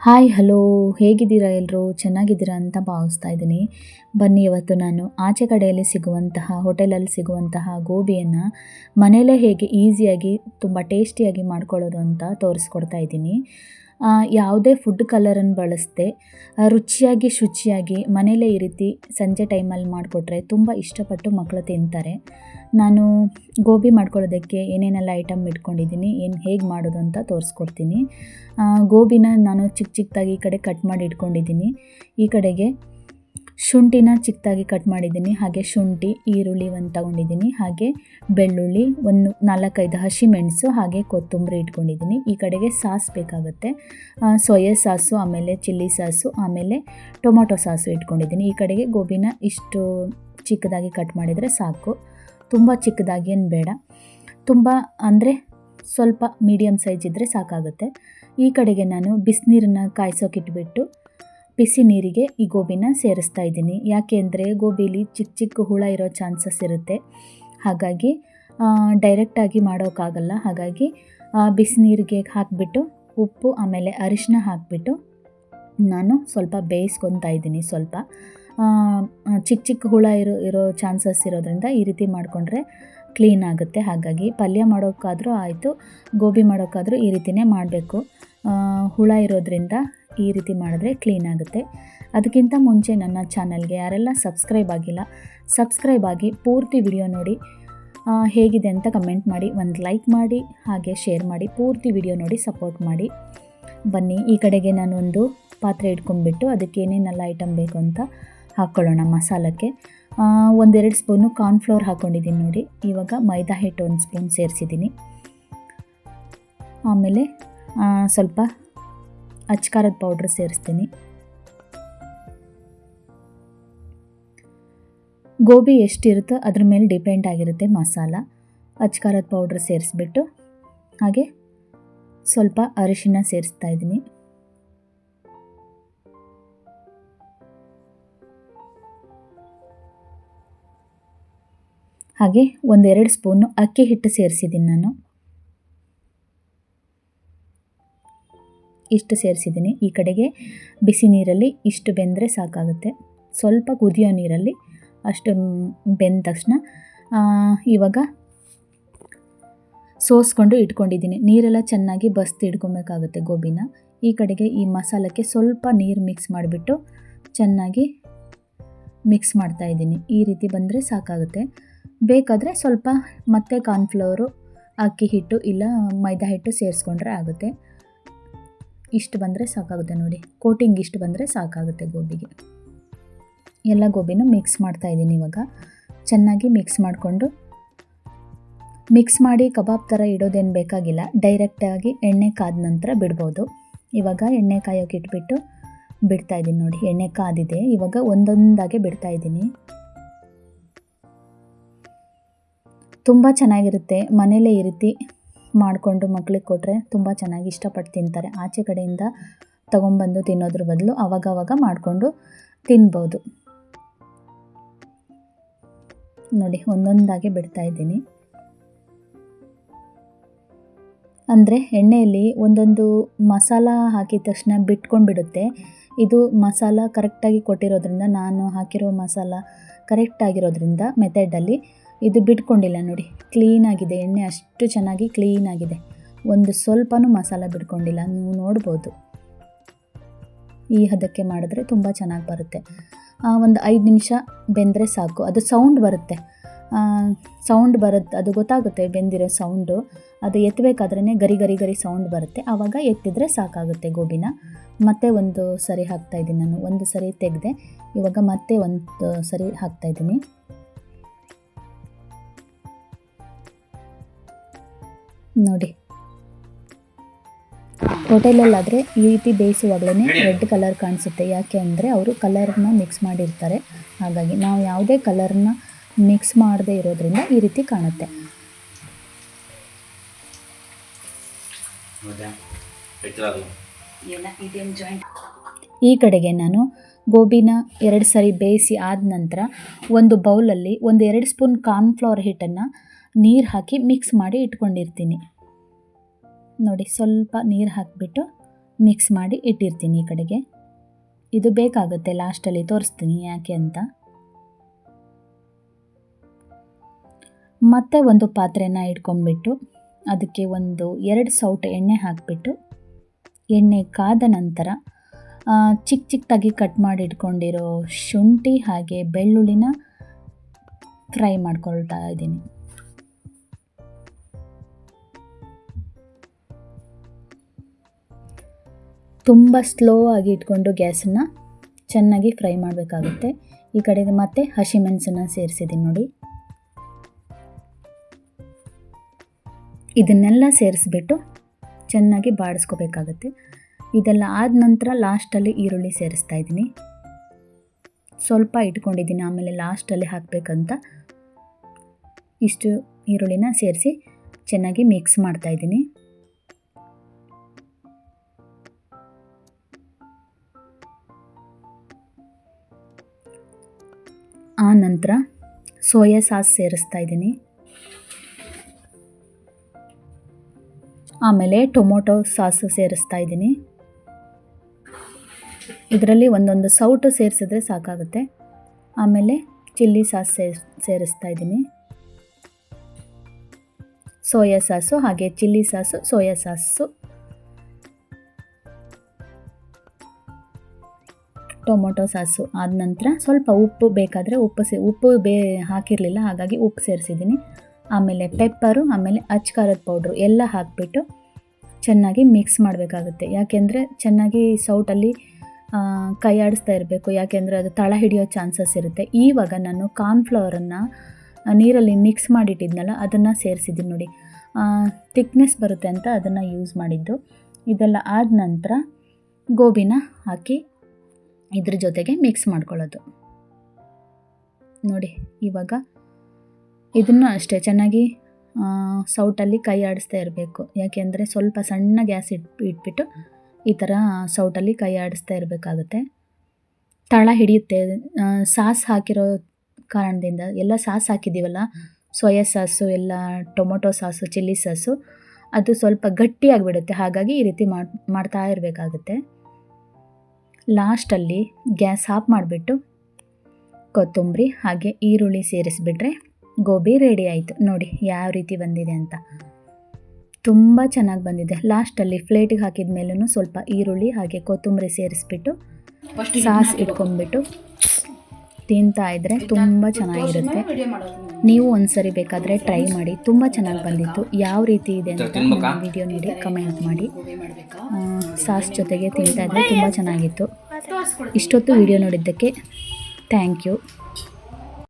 Hi hello, ಹೇಗಿದ್ದೀರಾ ಎಲ್ಲರೂ? ಚೆನ್ನಾಗಿದ್ದೀರಾ ಅಂತ ಭಾವಿಸ್ತಾ ಇದ್ದೀನಿ. ಬನ್ನಿ, ಇವತ್ತು ನಾನು ಆಚೆ ಕಡೆಯಲ್ಲಿ ಸಿಗುವಂತಹ ಹೋಟೆಲಲ್ಲಿ ಸಿಗುವಂತಹ ಗೋಬಿಯನ್ನು ಮನೆಯಲ್ಲೇ ಹೇಗೆ ಈಸಿಯಾಗಿ ತುಂಬ ಟೇಸ್ಟಿಯಾಗಿ ಮಾಡ್ಕೊಳ್ಳೋದು ಅಂತ ತೋರಿಸ್ಕೊಡ್ತಾ ಇದ್ದೀನಿ. ಯಾವುದೇ ಫುಡ್ ಕಲರನ್ನು ಬಳಸದೆ ರುಚಿಯಾಗಿ ಶುಚಿಯಾಗಿ ಮನೆಯಲ್ಲೇ ಈ ರೀತಿ ಸಂಜೆ ಟೈಮಲ್ಲಿ ಮಾಡಿಕೊಟ್ರೆ ತುಂಬ ಇಷ್ಟಪಟ್ಟು ಮಕ್ಕಳು ತಿಂತಾರೆ. ನಾನು ಗೋಬಿ ಮಾಡ್ಕೊಳ್ಳೋದಕ್ಕೆ ಏನೇನೆಲ್ಲ ಐಟಮ್ ಇಟ್ಕೊಂಡಿದ್ದೀನಿ, ಹೇಗೆ ಮಾಡೋದು ಅಂತ ತೋರಿಸ್ಕೊಡ್ತೀನಿ. ಗೋಬಿನ ನಾನು ಚಿಕ್ಕ ಚಿಕ್ಕದಾಗಿ ಈ ಕಡೆ ಕಟ್ ಮಾಡಿ ಇಟ್ಕೊಂಡಿದ್ದೀನಿ. ಈ ಕಡೆಗೆ ಶುಂಠಿನ ಚಿಕ್ಕದಾಗಿ ಕಟ್ ಮಾಡಿದ್ದೀನಿ. ಹಾಗೆ ಶುಂಠಿ, ಈರುಳ್ಳಿ ಒಂದು ತಗೊಂಡಿದ್ದೀನಿ. ಹಾಗೆ ಬೆಳ್ಳುಳ್ಳಿ, ಒಂದು 4-5 ಹಸಿಮೆಣಸು, ಹಾಗೆ ಕೊತ್ತಂಬರಿ ಇಟ್ಕೊಂಡಿದ್ದೀನಿ. ಈ ಕಡೆಗೆ ಸಾಸ್ ಬೇಕಾಗುತ್ತೆ. ಸೋಯಾ ಸಾಸು, ಆಮೇಲೆ ಚಿಲ್ಲಿ ಸಾಸು, ಆಮೇಲೆ ಟೊಮೊಟೊ ಸಾಸು ಇಟ್ಕೊಂಡಿದ್ದೀನಿ. ಈ ಕಡೆಗೆ ಗೋಬಿನ ಇಷ್ಟು ಚಿಕ್ಕದಾಗಿ ಕಟ್ ಮಾಡಿದರೆ ಸಾಕು. ತುಂಬ ಚಿಕ್ಕದಾಗಿ ಏನು ಬೇಡ, ತುಂಬ ಅಂದರೆ ಸ್ವಲ್ಪ ಮೀಡಿಯಮ್ ಸೈಜ್ ಇದ್ದರೆ ಸಾಕಾಗುತ್ತೆ. ಈ ಕಡೆಗೆ ನಾನು ಬಿಸಿನೀರನ್ನು ಕಾಯಿಸೋಕಿಟ್ಬಿಟ್ಟು ಬಿಸಿ ನೀರಿಗೆ ಈ ಗೋಬಿನ ಸೇರಿಸ್ತಾ ಇದ್ದೀನಿ. ಯಾಕೆ ಅಂದರೆ ಗೋಬಿಲಿ ಚಿಕ್ಕ ಚಿಕ್ಕ ಹುಳ ಇರೋ ಚಾನ್ಸಸ್ ಇರುತ್ತೆ. ಹಾಗಾಗಿ ಡೈರೆಕ್ಟಾಗಿ ಮಾಡೋಕ್ಕಾಗಲ್ಲ. ಹಾಗಾಗಿ ಬಿಸಿನೀರಿಗೆ ಹಾಕಿಬಿಟ್ಟು ಉಪ್ಪು ಆಮೇಲೆ ಅರಿಶಿನ ಹಾಕಿಬಿಟ್ಟು ನಾನು ಸ್ವಲ್ಪ ಬೇಯಿಸ್ಕೊತಾ ಇದ್ದೀನಿ. ಸ್ವಲ್ಪ ಚಿಕ್ಕ ಚಿಕ್ಕ ಹುಳ ಇರೋ ಚಾನ್ಸಸ್ ಇರೋದ್ರಿಂದ ಈ ರೀತಿ ಮಾಡಿಕೊಂಡ್ರೆ ಕ್ಲೀನ್ ಆಗುತ್ತೆ. ಹಾಗಾಗಿ ಪಲ್ಯ ಮಾಡೋಕ್ಕಾದರೂ ಆಯಿತು, ಗೋಬಿ ಮಾಡೋಕ್ಕಾದರೂ ಈ ರೀತಿಯೇ ಮಾಡಬೇಕು. ಹುಳ ಇರೋದ್ರಿಂದ ಈ ರೀತಿ ಮಾಡಿದ್ರೆ ಕ್ಲೀನ್ ಆಗುತ್ತೆ. ಅದಕ್ಕಿಂತ ಮುಂಚೆ ನನ್ನ ಚಾನಲ್ಗೆ ಯಾರೆಲ್ಲ ಸಬ್ಸ್ಕ್ರೈಬ್ ಆಗಿಲ್ಲ, ಸಬ್ಸ್ಕ್ರೈಬ್ ಆಗಿ ಪೂರ್ತಿ ವಿಡಿಯೋ ನೋಡಿ ಹೇಗಿದೆ ಅಂತ ಕಮೆಂಟ್ ಮಾಡಿ, ಒಂದು ಲೈಕ್ ಮಾಡಿ, ಹಾಗೆ ಶೇರ್ ಮಾಡಿ, ಪೂರ್ತಿ ವಿಡಿಯೋ ನೋಡಿ ಸಪೋರ್ಟ್ ಮಾಡಿ. ಬನ್ನಿ, ಈ ಕಡೆಗೆ ನಾನು ಒಂದು ಪಾತ್ರೆ ಇಟ್ಕೊಂಡ್ಬಿಟ್ಟು ಅದಕ್ಕೆ ಏನೇನೆಲ್ಲ ಐಟಮ್ ಬೇಕು ಅಂತ ಹಾಕ್ಕೊಳ್ಳೋಣ. ಮಸಾಲಕ್ಕೆ 1-2 ಸ್ಪೂನು ಕಾರ್ನ್ಫ್ಲೋರ್ ಹಾಕ್ಕೊಂಡಿದ್ದೀನಿ ನೋಡಿ. ಇವಾಗ ಮೈದಾ ಹಿಟ್ಟು 1 ಸ್ಪೂನ್ ಸೇರಿಸಿದ್ದೀನಿ. ಆಮೇಲೆ ಸ್ವಲ್ಪ ಅಚ್ಕಾರದ ಪೌಡ್ರ್ ಸೇರಿಸ್ತೀನಿ. ಗೋಬಿ ಎಷ್ಟಿರುತ್ತೋ ಅದ್ರ ಮೇಲೆ ಡಿಪೆಂಡ್ ಆಗಿರುತ್ತೆ ಮಸಾಲ. ಅಚ್ಕಾರದ ಪೌಡ್ರ್ ಸೇರಿಸ್ಬಿಟ್ಟು ಹಾಗೆ ಸ್ವಲ್ಪ ಅರಿಶಿನ ಸೇರಿಸ್ತಾ ಇದ್ದೀನಿ. ಹಾಗೆ 1-2 ಸ್ಪೂನು ಅಕ್ಕಿ ಹಿಟ್ಟು ಸೇರಿಸಿದ್ದೀನಿ ನಾನು. ಇಷ್ಟು ಸೇರಿಸಿದ್ದೀನಿ. ಈ ಕಡೆಗೆ ಬಿಸಿ ನೀರಲ್ಲಿ ಇಷ್ಟು ಬೆಂದರೆ ಸಾಕಾಗುತ್ತೆ. ಸ್ವಲ್ಪ ಕುದಿಯೋ ನೀರಲ್ಲಿ ಅಷ್ಟು ಬೆಂದ ತಕ್ಷಣ ಇವಾಗ ಸೋಸ್ಕೊಂಡು ಇಟ್ಕೊಂಡಿದ್ದೀನಿ. ನೀರೆಲ್ಲ ಚೆನ್ನಾಗಿ ಬಸ್ದು ಇಟ್ಕೊಬೇಕಾಗುತ್ತೆ ಗೋಬಿನ. ಈ ಕಡೆಗೆ ಈ ಮಸಾಲಕ್ಕೆ ಸ್ವಲ್ಪ ನೀರು ಮಿಕ್ಸ್ ಮಾಡಿಬಿಟ್ಟು ಚೆನ್ನಾಗಿ ಮಿಕ್ಸ್ ಮಾಡ್ತಾಯಿದ್ದೀನಿ. ಈ ರೀತಿ ಬಂದರೆ ಸಾಕಾಗುತ್ತೆ. ಬೇಕಾದರೆ ಸ್ವಲ್ಪ ಮತ್ತೆ ಕಾರ್ನ್ಫ್ಲವರು, ಅಕ್ಕಿ ಹಿಟ್ಟು ಇಲ್ಲ ಮೈದಾ ಹಿಟ್ಟು ಸೇರಿಸ್ಕೊಂಡ್ರೆ ಆಗುತ್ತೆ. ಇಷ್ಟು ಬಂದರೆ ಸಾಕಾಗುತ್ತೆ ನೋಡಿ. ಕೋಟಿಂಗ್ ಇಷ್ಟು ಬಂದರೆ ಸಾಕಾಗುತ್ತೆ ಗೋಬಿಗೆ. ಎಲ್ಲ ಗೋಬಿನೂ ಮಿಕ್ಸ್ ಮಾಡ್ತಾಯಿದ್ದೀನಿ. ಇವಾಗ ಚೆನ್ನಾಗಿ ಮಿಕ್ಸ್ ಮಾಡಿಕೊಂಡು, ಮಿಕ್ಸ್ ಮಾಡಿ ಕಬಾಬ್ ಥರ ಇಡೋದೇನು ಬೇಕಾಗಿಲ್ಲ, ಡೈರೆಕ್ಟಾಗಿ ಎಣ್ಣೆ ಕಾದ ನಂತರ ಬಿಡ್ಬೋದು. ಇವಾಗ ಎಣ್ಣೆ ಕಾಯೋಕೆ ಇಟ್ಬಿಟ್ಟು ಬಿಡ್ತಾಯಿದ್ದೀನಿ ನೋಡಿ. ಎಣ್ಣೆ ಕಾದಿದೆ. ಇವಾಗ ಒಂದೊಂದಾಗೆ ಬಿಡ್ತಾಯಿದ್ದೀನಿ. ತುಂಬ ಚೆನ್ನಾಗಿರುತ್ತೆ. ಮನೇಲೇ ಈ ರೀತಿ ಮಾಡಿಕೊಂಡು ಮಕ್ಳಿಗೆ ಕೊಟ್ಟರೆ ತುಂಬ ಚೆನ್ನಾಗಿ ಇಷ್ಟಪಟ್ಟು ತಿಂತಾರೆ. ಆಚೆ ಕಡೆಯಿಂದ ತೊಗೊಂಬಂದು ತಿನ್ನೋದ್ರ ಬದಲು ಆವಾಗವಾಗ ಮಾಡಿಕೊಂಡು ತಿನ್ಬೋದು ನೋಡಿ. ಒಂದೊಂದಾಗೆ ಬಿಡ್ತಾಯಿದ್ದೀನಿ. ಅಂದರೆ ಎಣ್ಣೆಯಲ್ಲಿ ಒಂದೊಂದು ಮಸಾಲ ಹಾಕಿದ ತಕ್ಷಣ ಬಿಟ್ಕೊಂಡ್ಬಿಡುತ್ತೆ. ಇದು ಮಸಾಲ ಕರೆಕ್ಟಾಗಿ ಕೊಟ್ಟಿರೋದ್ರಿಂದ, ನಾನು ಹಾಕಿರೋ ಮಸಾಲ ಕರೆಕ್ಟಾಗಿರೋದ್ರಿಂದ ಮೆಥಡಲ್ಲಿ ಇದು ಬಿಟ್ಕೊಂಡಿಲ್ಲ ನೋಡಿ. ಕ್ಲೀನಾಗಿದೆ. ಎಣ್ಣೆ ಅಷ್ಟು ಚೆನ್ನಾಗಿ ಕ್ಲೀನಾಗಿದೆ. ಒಂದು ಸ್ವಲ್ಪನೂ ಮಸಾಲ ಬಿಟ್ಕೊಂಡಿಲ್ಲ. ನೀವು ನೋಡ್ಬೋದು. ಈ ಹದಕ್ಕೆ ಮಾಡಿದ್ರೆ ತುಂಬ ಚೆನ್ನಾಗಿ ಬರುತ್ತೆ. ಒಂದು 5 ನಿಮಿಷ ಬೆಂದರೆ ಸಾಕು. ಅದು ಸೌಂಡ್ ಬರುತ್ತೆ, ಅದು ಗೊತ್ತಾಗುತ್ತೆ ಬೆಂದಿರೋ ಸೌಂಡು. ಅದು ಎತ್ತಬೇಕಾದ್ರೇ ಗರಿ ಗರಿ ಗರಿ ಸೌಂಡ್ ಬರುತ್ತೆ. ಆವಾಗ ಎತ್ತಿದ್ರೆ ಸಾಕಾಗುತ್ತೆ ಗೋಬಿನ. ಮತ್ತೆ ಒಂದು ಸರಿ ಹಾಕ್ತಾಯಿದ್ದೀನಿ ನಾನು. ಒಂದು ಸರಿ ತೆಗೆದೆ, ಇವಾಗ ಮತ್ತೆ ಒಂದು ಸರಿ ಹಾಕ್ತಾಯಿದ್ದೀನಿ ನೋಡಿ. ಹೋಟೆಲಲ್ಲಾದರೆ ಈ ರೀತಿ ಬೇಯಿಸುವಾಗಲೇ ರೆಡ್ ಕಲರ್ ಕಾಣಿಸುತ್ತೆ. ಯಾಕೆ ಅಂದರೆ ಅವರು ಕಲರ್ನ ಮಿಕ್ಸ್ ಮಾಡಿರ್ತಾರೆ. ಹಾಗಾಗಿ ನಾವು ಯಾವುದೇ ಕಲರ್ನ ಮಿಕ್ಸ್ ಮಾಡದೇ ಇರೋದ್ರಿಂದ ಈ ರೀತಿ ಕಾಣುತ್ತೆ. ಈ ಕಡೆಗೆ ನಾನು ಗೋಬಿನ 2 ಸರಿ ಬೇಯಿಸಿ ಆದ ನಂತರ ಒಂದು ಬೌಲಲ್ಲಿ 1-2 ಸ್ಪೂನ್ ಕಾರ್ನ್ಫ್ಲವರ್ ಹಿಟ್ಟನ್ನು ನೀರು ಹಾಕಿ ಮಿಕ್ಸ್ ಮಾಡಿ ಇಟ್ಕೊಂಡಿರ್ತೀನಿ ನೋಡಿ. ಸ್ವಲ್ಪ ನೀರು ಹಾಕಿಬಿಟ್ಟು ಮಿಕ್ಸ್ ಮಾಡಿ ಇಟ್ಟಿರ್ತೀನಿ ಈ ಕಡೆಗೆ. ಇದು ಬೇಕಾಗುತ್ತೆ, ಲಾಸ್ಟಲ್ಲಿ ತೋರಿಸ್ತೀನಿ ಯಾಕೆ ಅಂತ. ಮತ್ತೆ ಒಂದು ಪಾತ್ರೆನ ಇಟ್ಕೊಂಡ್ಬಿಟ್ಟು ಅದಕ್ಕೆ 2 ಸೌಟು ಎಣ್ಣೆ ಹಾಕಿಬಿಟ್ಟು, ಎಣ್ಣೆ ಕಾದ ನಂತರ ಚಿಕ್ಕ ಚಿಕ್ಕದಾಗಿ ಕಟ್ ಮಾಡಿ ಇಟ್ಕೊಂಡಿರೋ ಶುಂಠಿ ಹಾಗೆ ಬೆಳ್ಳುಳ್ಳಿನ ಫ್ರೈ ಮಾಡ್ಕೊಳ್ತಾ ಇದ್ದೀನಿ. ತುಂಬ ಸ್ಲೋ ಆಗಿ ಇಟ್ಕೊಂಡು ಗ್ಯಾಸನ್ನು ಚೆನ್ನಾಗಿ ಫ್ರೈ ಮಾಡಬೇಕಾಗುತ್ತೆ. ಈ ಕಡೆಗೆ ಮತ್ತೆ ಹಸಿಮೆಣಸನ್ನು ಸೇರಿಸಿದ್ದೀನಿ ನೋಡಿ. ಇದನ್ನೆಲ್ಲ ಸೇರಿಸ್ಬಿಟ್ಟು ಚೆನ್ನಾಗಿ ಬಾಡಿಸ್ಕೋಬೇಕಾಗುತ್ತೆ. ಇದೆಲ್ಲ ಆದ ನಂತರ ಲಾಸ್ಟಲ್ಲಿ ಈರುಳ್ಳಿ ಸೇರಿಸ್ತಾ ಇದ್ದೀನಿ. ಸ್ವಲ್ಪ ಇಟ್ಕೊಂಡಿದ್ದೀನಿ, ಆಮೇಲೆ ಲಾಸ್ಟಲ್ಲಿ ಹಾಕಬೇಕಂತ ಇಷ್ಟು ಈರುಳ್ಳಿನ ಸೇರಿಸಿ ಚೆನ್ನಾಗಿ ಮಿಕ್ಸ್ ಮಾಡ್ತಾಯಿದ್ದೀನಿ. ಆ ನಂತರ ಸೋಯಾ ಸಾಸ್ ಸೇರಿಸ್ತಾ ಇದ್ದೀನಿ. ಆಮೇಲೆ ಟೊಮೊಟೊ ಸಾಸು ಸೇರಿಸ್ತಾ ಇದ್ದೀನಿ. ಇದರಲ್ಲಿ ಒಂದೊಂದು ಸೌಟು ಸೇರಿಸಿದ್ರೆ ಸಾಕಾಗುತ್ತೆ. ಆಮೇಲೆ ಚಿಲ್ಲಿ ಸಾಸ್ ಸೇರಿಸ್ತಾ ಇದ್ದೀನಿ. ಸೋಯಾ ಸಾಸು ಹಾಗೆ chilli sauce, soya sauce, tomato sauce ಆದ ನಂತರ ಸ್ವಲ್ಪ ಉಪ್ಪು ಬೇಕಾದರೆ ಉಪ್ಪು ಹಾಕಿರಲಿಲ್ಲ, ಹಾಗಾಗಿ ಉಪ್ಪು ಸೇರಿಸಿದ್ದೀನಿ. ಆಮೇಲೆ ಪೆಪ್ಪರು, ಆಮೇಲೆ ಅಚ್ಕಾರದ ಪೌಡ್ರು ಎಲ್ಲ ಹಾಕಿಬಿಟ್ಟು ಚೆನ್ನಾಗಿ ಮಿಕ್ಸ್ ಮಾಡಬೇಕಾಗುತ್ತೆ. ಯಾಕೆಂದರೆ ಚೆನ್ನಾಗಿ ಸೌಟಲ್ಲಿ ಕೈ ಆಡಿಸ್ತಾ ಇರಬೇಕು, ಯಾಕೆಂದರೆ ಅದು ತಳ ಹಿಡಿಯೋ ಚಾನ್ಸಸ್ ಇರುತ್ತೆ. ಇವಾಗ ನಾನು ಕಾರ್ನ್ಫ್ಲವರನ್ನು ನೀರಲ್ಲಿ ಮಿಕ್ಸ್ ಮಾಡಿಟ್ಟಿದ್ನಲ್ಲ ಅದನ್ನು ಸೇರಿಸಿದ್ದೀನಿ ನೋಡಿ. ಥಿಕ್ನೆಸ್ ಬರುತ್ತೆ ಅಂತ ಅದನ್ನು ಯೂಸ್ ಮಾಡಿದ್ದು. ಇದೆಲ್ಲ ಆದ ನಂತರ ಗೋಬಿನ ಹಾಕಿ ಇದ್ರ ಜೊತೆಗೆ ಮಿಕ್ಸ್ ಮಾಡ್ಕೊಳ್ಳೋದು ನೋಡಿ. ಇವಾಗ ಇದನ್ನು ಅಷ್ಟೇ ಚೆನ್ನಾಗಿ ಸೌಟಲ್ಲಿ ಕೈ ಆಡಿಸ್ತಾ ಇರಬೇಕು, ಯಾಕೆಂದರೆ ಸ್ವಲ್ಪ ಸಣ್ಣ ಗ್ಯಾಸ್ ಇಟ್ಬಿಟ್ಟು ಈ ಥರ ಸೌಟಲ್ಲಿ ಕೈ ಆಡಿಸ್ತಾ ಇರಬೇಕಾಗುತ್ತೆ. ತಳ ಹಿಡಿಯುತ್ತೆ ಸಾಸ್ ಹಾಕಿರೋ ಕಾರಣದಿಂದ. ಎಲ್ಲ ಸಾಸ್ ಹಾಕಿದ್ದೀವಲ್ಲ, ಸೋಯಾ ಸಾಸು ಎಲ್ಲ, ಟೊಮೊಟೊ ಸಾಸು, ಚಿಲ್ಲಿ ಸಾಸು, ಅದು ಸ್ವಲ್ಪ ಗಟ್ಟಿಯಾಗಿಬಿಡುತ್ತೆ. ಹಾಗಾಗಿ ಈ ರೀತಿ ಮಾಡ್ತಾ ಇರಬೇಕಾಗುತ್ತೆ. ಲಾಸ್ಟಲ್ಲಿ ಗ್ಯಾಸ್ ಆಫ್ ಮಾಡಿಬಿಟ್ಟು ಕೊತ್ತಂಬರಿ ಹಾಗೆ ಈರುಳ್ಳಿ ಸೇರಿಸಿಬಿಟ್ರೆ ಗೋಬಿ ರೆಡಿ ಆಯಿತು. ನೋಡಿ ಯಾವ ರೀತಿ ಬಂದಿದೆ ಅಂತ, ತುಂಬ ಚೆನ್ನಾಗಿ ಬಂದಿದೆ. ಲಾಸ್ಟಲ್ಲಿ ಪ್ಲೇಟಿಗೆ ಹಾಕಿದ ಮೇಲೂ ಸ್ವಲ್ಪ ಈರುಳ್ಳಿ ಹಾಗೆ ಕೊತ್ತಂಬರಿ ಸೇರಿಸ್ಬಿಟ್ಟು ಸಾಸ್ ಇಟ್ಕೊಂಡ್ಬಿಟ್ಟು ತಿಂತಾ ಇದ್ದರೆ ತುಂಬ ಚೆನ್ನಾಗಿರುತ್ತೆ. ನೀವು ಒಂದ್ಸರಿ ಬೇಕಾದರೆ ಟ್ರೈ ಮಾಡಿ, ತುಂಬ ಚೆನ್ನಾಗಿ ಬಂದಿತ್ತು. ಯಾವ ರೀತಿ ಇದೆ ಅಂತ ನನ್ನ ವಿಡಿಯೋ ನೋಡಿ ಕಮೆಂಟ್ ಮಾಡಿ. ಸಾಸ್ ಜೊತೆಗೆ ತಿಂತಾ ಇದ್ದರೆ ತುಂಬ ಚೆನ್ನಾಗಿತ್ತು. ಇಷ್ಟೊತ್ತು ವಿಡಿಯೋ ನೋಡಿದ್ದಕ್ಕೆ ಥ್ಯಾಂಕ್ ಯು.